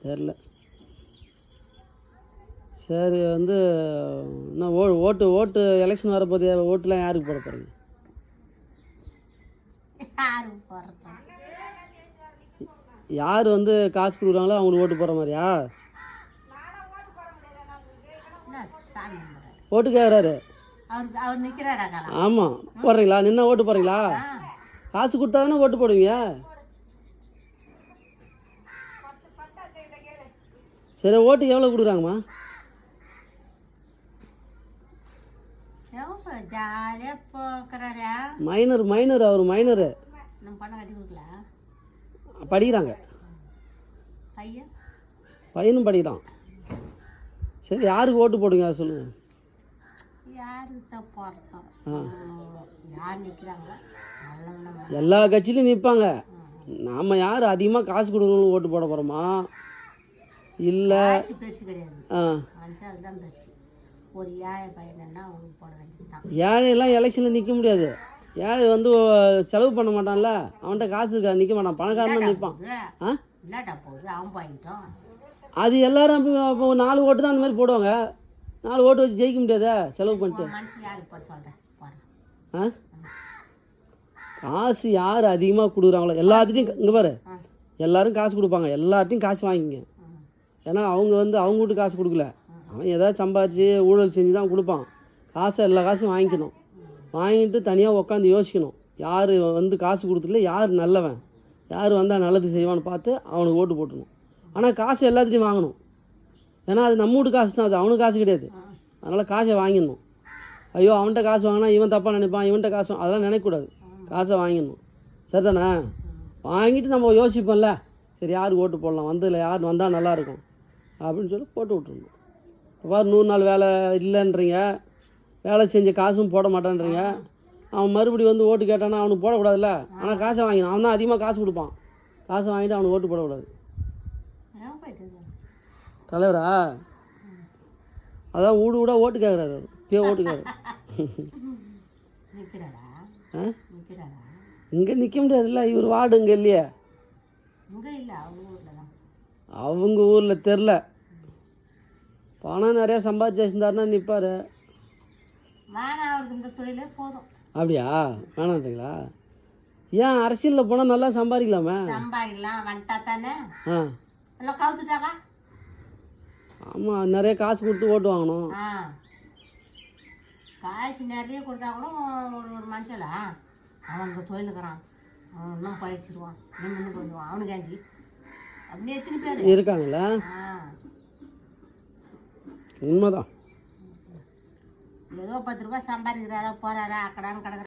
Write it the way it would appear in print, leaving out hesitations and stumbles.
தெரில. சரி வந்து என்ன ஓட்டு ஓட்டு எலெக்ஷன் வரப்போதே, ஓட்டுலாம் யாருக்கு போட போகிறீங்க? யார் வந்து காசு கொடுக்குறாங்களோ அவங்களுக்கு ஓட்டு போடுற மாதிரியா? ஓட்டு கேட்குறாரு. ஆமாம், போடுறீங்களா? நின்னா ஓட்டு போடுறீங்களா? காசு கொடுத்தா தானே ஓட்டு போடுவீங்க. சரி, ஓட்டுக்கு எவ்வளோ கொடுக்குறாங்கம்மா? மைனர் அவர் மைனரு படிக்கிறாங்க. பையனும் படிக்கிறான். சரி, யாருக்கு ஓட்டு போடுங்க அதை சொல்லுங்கள். எல்லா கட்சியிலையும் நிற்பாங்க. நாம் யார் அதிகமாக காசு கொடுக்கணும்னு ஓட்டு போட போகிறோமா இல்லை? ஏழையெல்லாம் எலெக்ஷனில் நிற்க முடியாது. ஏழை வந்து செலவு பண்ண மாட்டான்ல, அவன்கிட்ட காசு இருக்கா, நிற்க மாட்டான். பணக்காரன் நிற்பான். அது எல்லாரும் இப்போ 4 ஓட்டு தான் அந்த மாதிரி போடுவாங்க. 4 ஓட்டு வச்சு ஜெயிக்க முடியாதா செலவு பண்ணிட்டு? காசு யார் அதிகமாக கொடுக்குறாங்களோ எல்லாத்துட்டையும் இங்கே பாரு, எல்லோரும் காசு கொடுப்பாங்க. எல்லார்ட்டையும் காசு வாங்கிங்க. ஏன்னா அவங்க வந்து அவங்க வீட்டு காசு கொடுக்கல, அவன் ஏதாவது சம்பாதிச்சு ஊழல் செஞ்சு தான் கொடுப்பான். காசை எல்லா காசும் வாங்கிக்கணும். வாங்கிட்டு தனியாக உட்காந்து யோசிக்கணும், யார் வந்து காசு கொடுத்துல யார் நல்லவன், யார் வந்தால் நல்லது செய்வான்னு பார்த்து அவனுக்கு ஓட்டு போட்டணும். ஆனால் காசு எல்லாத்துட்டையும் வாங்கணும். ஏன்னா அது நம்ம வீட்டு காசு தான், அது அவனுக்கு காசு கிடையாது. அதனால் காசை வாங்கிடணும். ஐயோ அவன்கிட்ட காசு வாங்கினா இவன் தப்பாக நினைப்பான், இவன்கிட்ட காசு அதெல்லாம் நினைக்கக்கூடாது. காசை வாங்கிடணும். சரிதானே? வாங்கிட்டு நம்ம யோசிப்போம்ல, சரி யாருக்கு ஓட்டு போடலாம், வந்ததில் யார் வந்தால் நல்லாயிருக்கும் அப்படின்னு சொல்லி போட்டு விட்டுருணும். இப்போ 100 நாள் வேலை இல்லைன்றீங்க, வேலை செஞ்ச காசும் போட மாட்டேன்றீங்க. அவன் மறுபடியும் வந்து ஓட்டு கேட்டானா அவனுக்கு போடக்கூடாதுல்ல. ஆனால் காசை வாங்கினான், அவன் தான் அதிகமாக காசு கொடுப்பான். காசை வாங்கிட்டு அவனுக்கு ஓட்டு போடக்கூடாது. தலைவரா அதான் வீடு கூட ஓட்டு கேட்குறாரு. இப்போயே ஓட்டு கேட்குறாரு. இங்கே நிற்க முடியாதுல்ல, இவர் வார்டு இங்கே இல்லையே. அவங்க ஊரில் தெரில, பணம் நிறையா சம்பாதிச்சு வச்சுருந்தாருன்னா நிற்பார். அப்படியா? வேணான்றீங்களா? ஏன் அரசியலில் போனால் நல்லா சம்பாதிக்கலாமே? ஆமாம், நிறைய காசு கொடுத்து ஓட்டு வாங்கணும். காசு நிறைய கொடுத்தா கூட ஒரு மனுஷல அவன் தொழிலுக்கிறான், அவன் இன்னும் பயிற்சிடுவான், இன்னும் பண்ணுவான், அவனுக்காண்டி அப்படியே எத்தனை பேர் இருக்காங்கள. உண்மைதான். ஏதோ 10 ரூபாய் சம்பாதிக்கிறாரா போகிறாரா அக்கடான்னு கிடக்குற